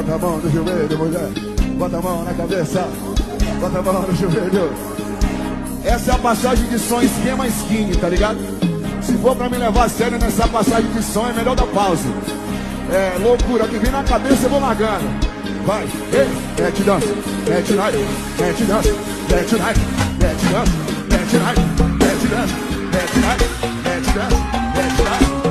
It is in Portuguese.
Bota a mão no joelho, mulher. Bota a mão na cabeça. Bota a mão no joelho. Essa é a passagem de som esquema skinny, tá ligado? Se for pra me levar a sério nessa passagem de som, é melhor dar pause. É loucura, que vem na cabeça eu vou largando. Vai, ei, mete dança, mete night, mete dança, mete night, mete dança, mete night, mete dança, mete night, mete dança, mete night.